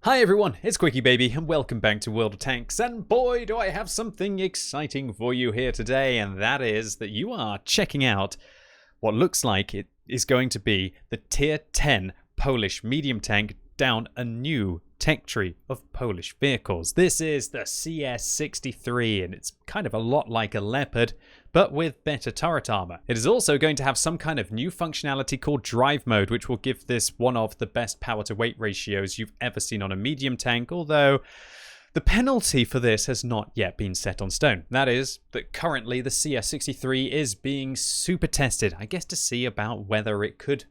Hi everyone, it's QuickyBaby and welcome back to World of Tanks, and boy do I have something exciting for you here today, and that is that you are checking out what looks like it is going to be the Tier 10 Polish medium tank down a new tech tree of Polish vehicles. This is the CS-63 and it's kind of a lot like a Leopard, but with better turret armor. It is also going to have some kind of new functionality called drive mode, which will give this one of the best power to weight ratios you've ever seen on a medium tank, although the penalty for this has not yet been set on stone. That is, that currently the CS-63 is being super tested, I guess to see about whether it could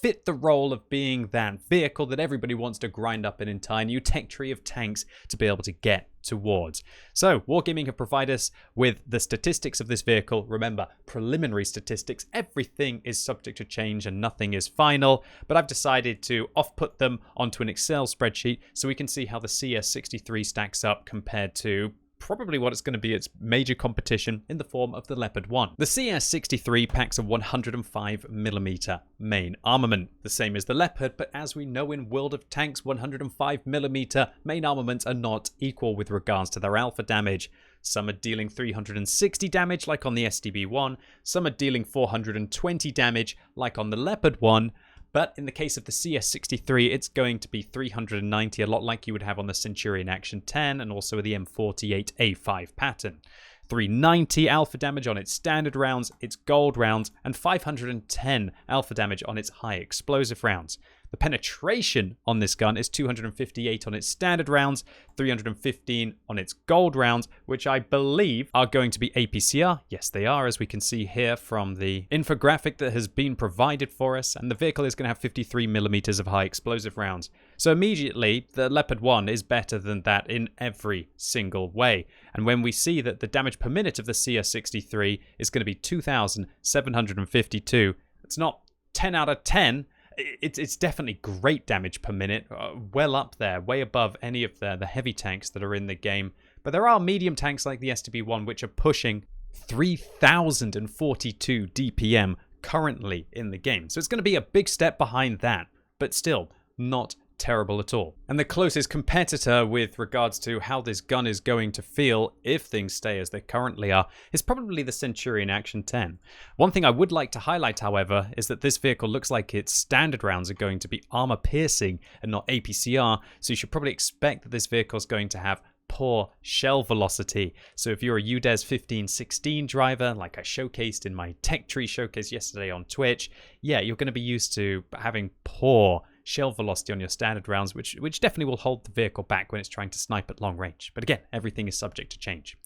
fit the role of being that vehicle that everybody wants to grind up an entire new tech tree of tanks to be able to get towards. So, Wargaming have provided us with the statistics of this vehicle. Remember, preliminary statistics. Everything is subject to change and nothing is final, but I've decided to off-put them onto an Excel spreadsheet so we can see how the CS-63 stacks up compared to probably what it's going to be its major competition in the form of the Leopard 1. The CS-63 packs a 105mm main armament, the same as the Leopard, but as we know in World of Tanks, 105mm main armaments are not equal with regards to their alpha damage. Some are dealing 360 damage like on the SDB-1, some are dealing 420 damage like on the Leopard 1, but in the case of the CS-63, it's going to be 390, a lot like you would have on the Centurion Action 10 and also the M48A5 pattern. 390 alpha damage on its standard rounds, its gold rounds, and 510 alpha damage on its high explosive rounds. The penetration on this gun is 258 on its standard rounds, 315 on its gold rounds, which I believe are going to be APCR. Yes, they are, as we can see here from the infographic that has been provided for us. And the vehicle is going to have 53mm of high explosive rounds. So immediately, the Leopard 1 is better than that in every single way. And when we see that the damage per minute of the CS-63 is going to be 2,752, it's not 10 out of 10. It's definitely great damage per minute, well up there, way above any of the heavy tanks that are in the game. But there are medium tanks like the SDB-1 which are pushing 3,042 DPM currently in the game. So it's going to be a big step behind that, but still not terrible at all. And the closest competitor with regards to how this gun is going to feel if things stay as they currently are is probably the Centurion Action 10. One thing I would like to highlight, however, is that this vehicle looks like its standard rounds are going to be armor piercing and not APCR, so you should probably expect that this vehicle is going to have poor shell velocity. So if you're a UDES 1516 driver, like I showcased in my tech tree showcase yesterday on Twitch, yeah, you're going to be used to having poor shell velocity on your standard rounds, which definitely will hold the vehicle back when it's trying to snipe at long range. But again, everything is subject to change.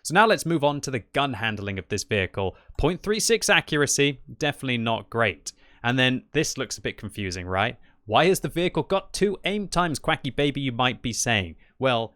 So now let's move on to the gun handling of this vehicle. 0.36 accuracy, definitely not great. And then this looks a bit confusing, right? Why has the vehicle got 2 aim times, QuickyBaby, you might be saying? Well,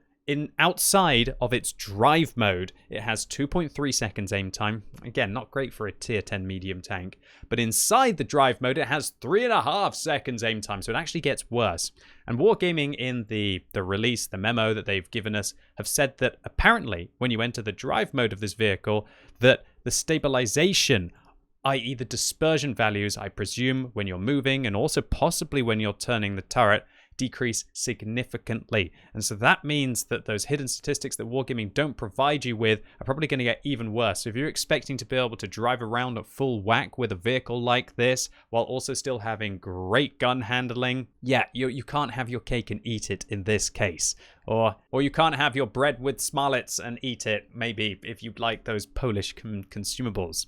outside of its drive mode, it has 2.3 seconds aim time. Again, not great for a tier 10 medium tank. But inside the drive mode, it has 3.5 seconds aim time, so it actually gets worse. And Wargaming in the release, the memo that they've given us, have said that apparently when you enter the drive mode of this vehicle, that the stabilization, i.e. the dispersion values, I presume, when you're moving and also possibly when you're turning the turret, decrease significantly. And so that means that those hidden statistics that Wargaming don't provide you with are probably going to get even worse. So if you're expecting to be able to drive around at full whack with a vehicle like this while also still having great gun handling, yeah, you can't have your cake and eat it in this case. Or you can't have your bread with Smarlets and eat it, maybe, if you'd like those Polish consumables.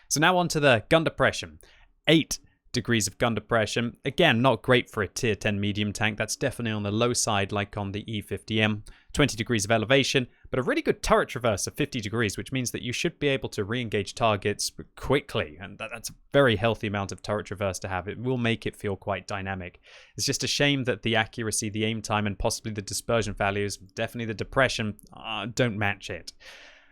So now on to the gun depression. 8 degrees of gun depression. Again, not great for a tier 10 medium tank. That's definitely on the low side, like on the E50M. 20 degrees of elevation, but a really good turret traverse of 50 degrees, which means that you should be able to re-engage targets quickly. And that's a very healthy amount of turret traverse to have. It will make it feel quite dynamic. It's just a shame that the accuracy, the aim time, and possibly the dispersion values, definitely the depression, don't match it.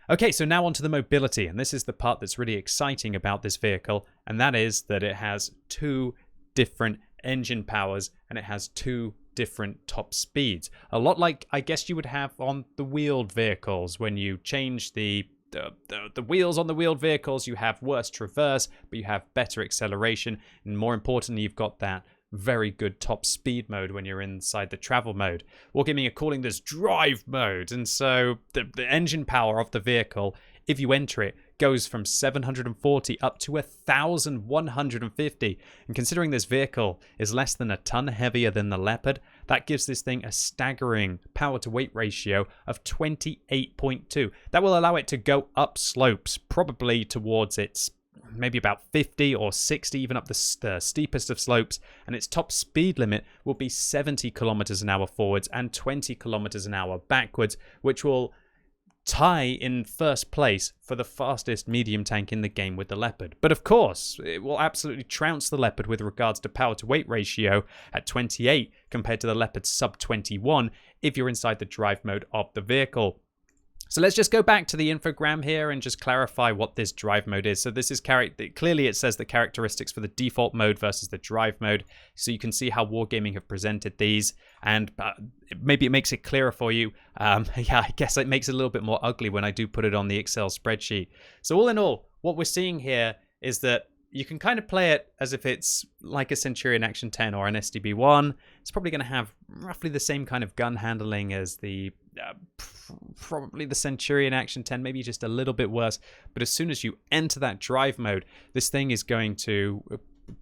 Okay, so now onto the mobility, and this is the part that's really exciting about this vehicle, and that is that it has 2 different engine powers and it has 2 different top speeds. A lot like I guess you would have on the wheeled vehicles. When you change the wheels on the wheeled vehicles, you have worse traverse, but you have better acceleration, and more importantly, you've got that very good top speed mode when you're inside the travel mode. Wargaming are calling this drive mode, and so the engine power of the vehicle, if you enter it, goes from 740 up to 1,150. And considering this vehicle is less than a ton heavier than the Leopard, that gives this thing a staggering power to weight ratio of 28.2. That will allow it to go up slopes, probably towards its maybe about 50 or 60, even up the steepest of slopes, and its top speed limit will be 70 kilometers an hour forwards and 20 kilometers an hour backwards, which will tie in first place for the fastest medium tank in the game with the Leopard. But of course, it will absolutely trounce the Leopard with regards to power to weight ratio at 28 compared to the Leopard's sub 21 if you're inside the drive mode of the vehicle. So let's just go back to the infogram here and just clarify what this drive mode is. So this is clearly it says the characteristics for the default mode versus the drive mode. So you can see how Wargaming have presented these, and maybe it makes it clearer for you. Yeah, I guess it makes it a little bit more ugly when I do put it on the Excel spreadsheet. So all in all, what we're seeing here is that you can kind of play it as if it's like a Centurion Action 10 or an SDB-1. It's probably going to have roughly the same kind of gun handling as the probably the Centurion Action 10, maybe just a little bit worse. But as soon as you enter that drive mode, this thing is going to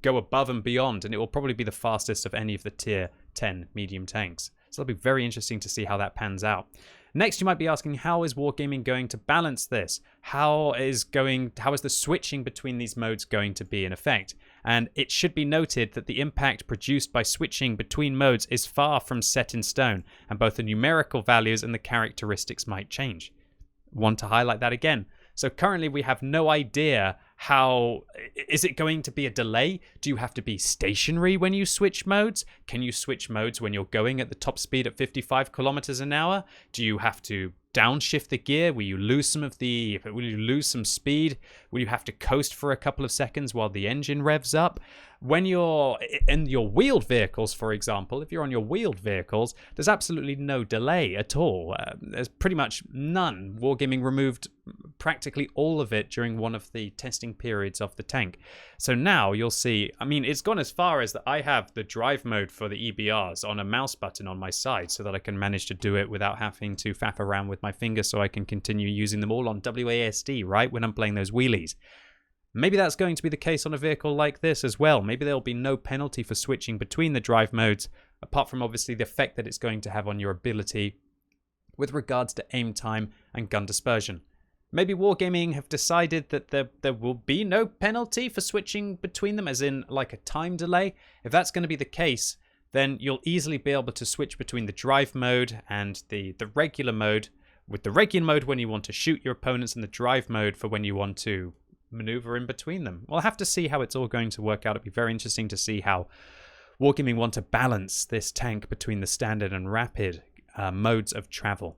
go above and beyond, and it will probably be the fastest of any of the tier 10 medium tanks. So it'll be very interesting to see how that pans out. Next, you might be asking, how is Wargaming going to balance this? How is the switching between these modes going to be in effect? And it should be noted that the impact produced by switching between modes is far from set in stone, and both the numerical values and the characteristics might change. Want to highlight that again. So currently we have no idea is it going to be a delay? Do you have to be stationary when you switch modes? Can you switch modes when you're going at the top speed at 55 kilometers an hour? Do you have to downshift the gear? Will you lose some speed? Will you have to coast for a couple of seconds while the engine revs up? When you're in your wheeled vehicles, for example, if you're on your wheeled vehicles, there's absolutely no delay at all. There's pretty much none. Wargaming removed practically all of it during one of the testing periods of the tank. So now you'll see, I mean, it's gone as far as that I have the drive mode for the EBRs on a mouse button on my side so that I can manage to do it without having to faff around with my fingers, so I can continue using them all on WASD, right, when I'm playing those wheelies. Maybe that's going to be the case on a vehicle like this as well. Maybe there'll be no penalty for switching between the drive modes, apart from obviously the effect that it's going to have on your ability with regards to aim time and gun dispersion. Maybe Wargaming have decided that there will be no penalty for switching between them, as in like a time delay. If that's going to be the case, then you'll easily be able to switch between the drive mode and the regular mode, with the regular mode when you want to shoot your opponents and the drive mode for when you want to maneuver in between them. We'll have to see how it's all going to work out. It'll be very interesting to see how Wargaming want to balance this tank between the standard and rapid modes of travel.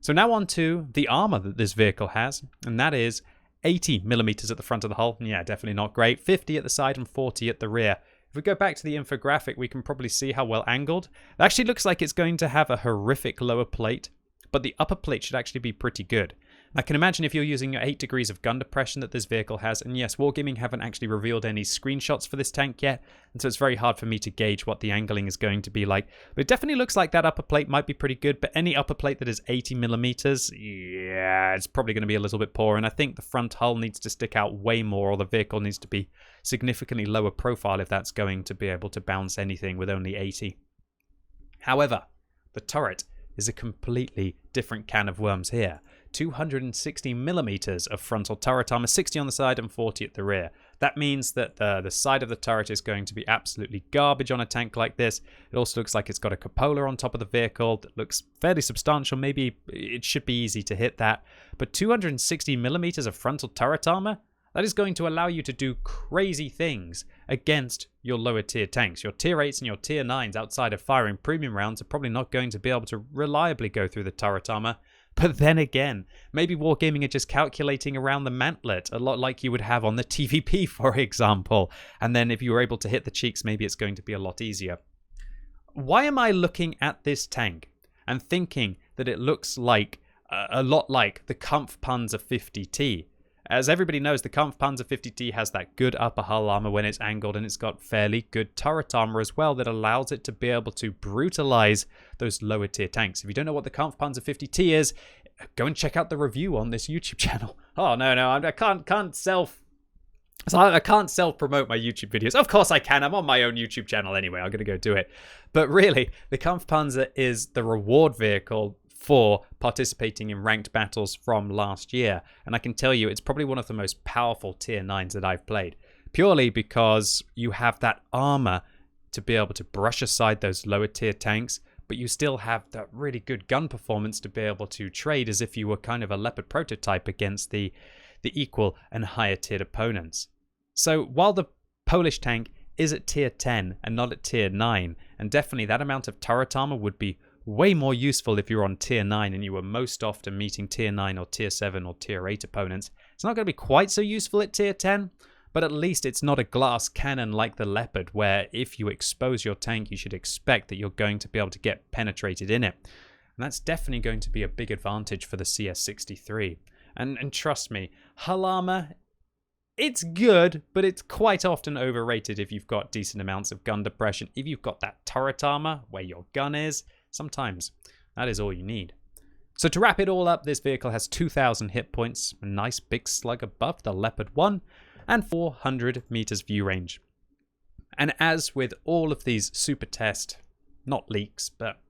So now on to the armor that this vehicle has, and that is 80 millimeters at the front of the hull. Yeah, definitely not great. 50 at the side and 40 at the rear. If we go back to the infographic, we can probably see how well angled. It actually looks like it's going to have a horrific lower plate, but the upper plate should actually be pretty good. I can imagine if you're using your 8 degrees of gun depression that this vehicle has, and yes, Wargaming haven't actually revealed any screenshots for this tank yet, and so it's very hard for me to gauge what the angling is going to be like. But it definitely looks like that upper plate might be pretty good, but any upper plate that is 80 millimeters, yeah, it's probably going to be a little bit poor, and I think the front hull needs to stick out way more, or the vehicle needs to be significantly lower profile if that's going to be able to bounce anything with only 80. However, the turret is a completely different can of worms here. 260 millimeters of frontal turret armor, 60 on the side and 40 at the rear. That means that the side of the turret is going to be absolutely garbage on a tank like this. It also looks like it's got a cupola on top of the vehicle that looks fairly substantial. Maybe it should be easy to hit that. But 260 millimeters of frontal turret armor, that is going to allow you to do crazy things against your lower tier tanks. Your tier 8s and your tier 9s outside of firing premium rounds are probably not going to be able to reliably go through the turret armor. But then again, maybe Wargaming are just calculating around the mantlet, a lot like you would have on the TVP, for example. And then if you were able to hit the cheeks, maybe it's going to be a lot easier. Why am I looking at this tank and thinking that it looks like a lot like the Kampfpanzer 50T? As everybody knows, the Kampfpanzer 50T has that good upper hull armor when it's angled, and it's got fairly good turret armor as well that allows it to be able to brutalize those lower tier tanks. If you don't know what the Kampfpanzer 50T is, go and check out the review on this YouTube channel. Oh, no, I can't self-promote my YouTube videos. Of course I can. I'm on my own YouTube channel anyway. I'm going to go do it. But really, the Kampfpanzer is the reward vehicle for participating in ranked battles from last year. And I can tell you, it's probably one of the most powerful tier 9s that I've played. Purely because you have that armor to be able to brush aside those lower tier tanks, but you still have that really good gun performance to be able to trade as if you were kind of a Leopard prototype against the equal and higher tiered opponents. So while the Polish tank is at tier 10 and not at tier 9, and definitely that amount of turret armor would be way more useful if you're on tier 9 and you were most often meeting tier 9 or tier 7 or tier 8 opponents. It's not going to be quite so useful at tier 10, but at least it's not a glass cannon like the Leopard, where if you expose your tank, you should expect that you're going to be able to get penetrated in it. And that's definitely going to be a big advantage for the CS-63. And trust me, hull armor, it's good, but it's quite often overrated if you've got decent amounts of gun depression. If you've got that turret armor where your gun is, sometimes that is all you need. So to wrap it all up, this vehicle has 2,000 hit points, a nice big slug above the Leopard 1, and 400 meters view range. And as with all of these super test, not leaks, but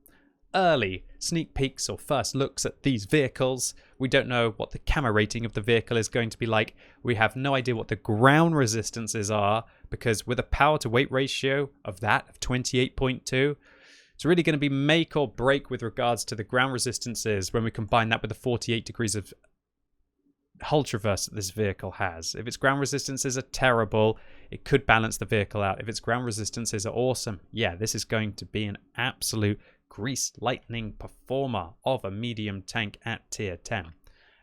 early sneak peeks or first looks at these vehicles, we don't know what the camera rating of the vehicle is going to be like. We have no idea what the ground resistances are, because with a power to weight ratio of 28.2, it's really going to be make or break with regards to the ground resistances when we combine that with the 48 degrees of hull traverse that this vehicle has. If its ground resistances are terrible, it could balance the vehicle out. If its ground resistances are awesome, yeah, this is going to be an absolute grease lightning performer of a medium tank at tier 10.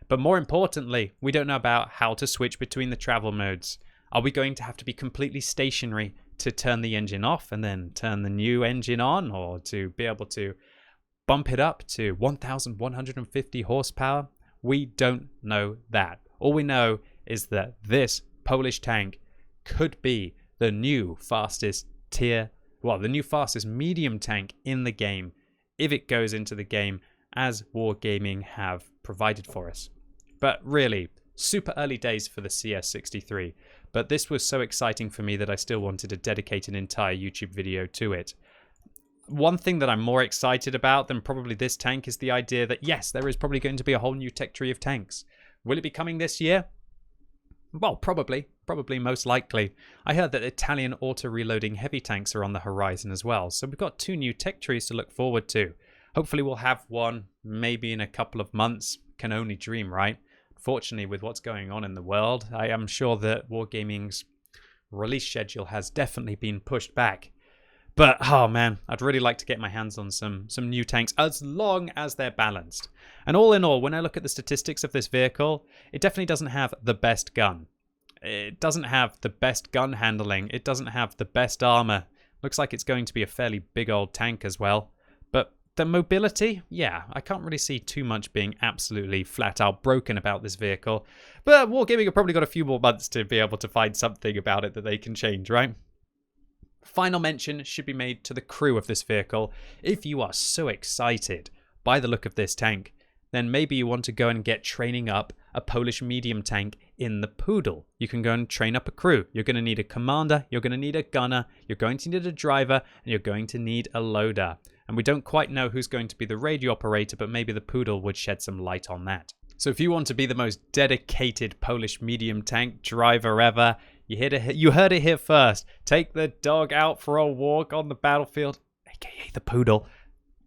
But more importantly, we don't know about how to switch between the travel modes. Are we going to have to be completely stationary to turn the engine off and then turn the new engine on, or to be able to bump it up to 1,150 horsepower? We don't know that. All we know is that this Polish tank could be the new fastest medium tank in the game if it goes into the game as Wargaming have provided for us. But really, super early days for the CS-63. But this was so exciting for me that I still wanted to dedicate an entire YouTube video to it. One thing that I'm more excited about than probably this tank is the idea that, yes, there is probably going to be a whole new tech tree of tanks. Will it be coming this year? Well, probably most likely. I heard that Italian auto-reloading heavy tanks are on the horizon as well, so we've got 2 new tech trees to look forward to. Hopefully we'll have one maybe in a couple of months. Can only dream, right? Fortunately, with what's going on in the world, I am sure that Wargaming's release schedule has definitely been pushed back. But, oh man, I'd really like to get my hands on some new tanks, as long as they're balanced. And all in all, when I look at the statistics of this vehicle, it definitely doesn't have the best gun. It doesn't have the best gun handling. It doesn't have the best armor. Looks like it's going to be a fairly big old tank as well. But the mobility, yeah, I can't really see too much being absolutely flat out broken about this vehicle. But Wargaming have probably got a few more months to be able to find something about it that they can change, right? Final mention should be made to the crew of this vehicle. If you are so excited by the look of this tank, then maybe you want to go and get training up a Polish medium tank in the Poodle. You can go and train up a crew. You're going to need a commander, you're going to need a gunner, you're going to need a driver, and you're going to need a loader. And we don't quite know who's going to be the radio operator, but maybe the Poodle would shed some light on that. So if you want to be the most dedicated Polish medium tank driver ever, you heard it here first. Take the dog out for a walk on the battlefield, aka the Poodle,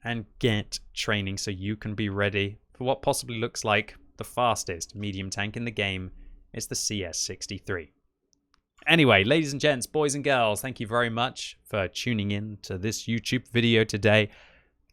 and get training so you can be ready for what possibly looks like the fastest medium tank in the game. It's the CS-63. Anyway, ladies and gents, boys and girls, thank you very much for tuning in to this YouTube video today.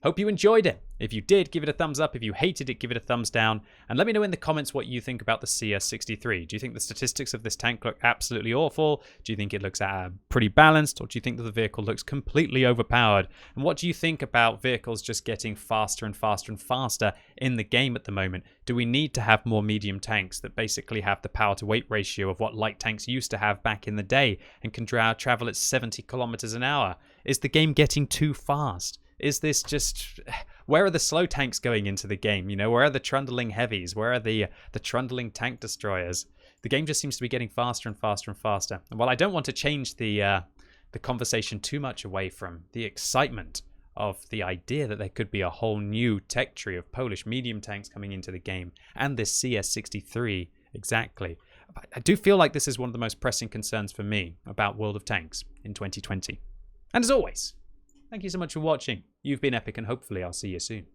Hope you enjoyed it. If you did, give it a thumbs up. If you hated it, give it a thumbs down. And let me know in the comments what you think about the CS-63. Do you think the statistics of this tank look absolutely awful? Do you think it looks pretty balanced? Or do you think that the vehicle looks completely overpowered? And what do you think about vehicles just getting faster and faster and faster in the game at the moment? Do we need to have more medium tanks that basically have the power to weight ratio of what light tanks used to have back in the day and can travel at 70 kilometers an hour? Is the game getting too fast? Is this just... Where are the slow tanks going into the game? You know, where are the trundling heavies? Where are the trundling tank destroyers? The game just seems to be getting faster and faster and faster. And while I don't want to change the conversation too much away from the excitement of the idea that there could be a whole new tech tree of Polish medium tanks coming into the game, and this CS-63 exactly, I do feel like this is one of the most pressing concerns for me about World of Tanks in 2020. And as always, thank you so much for watching. You've been epic, and hopefully I'll see you soon.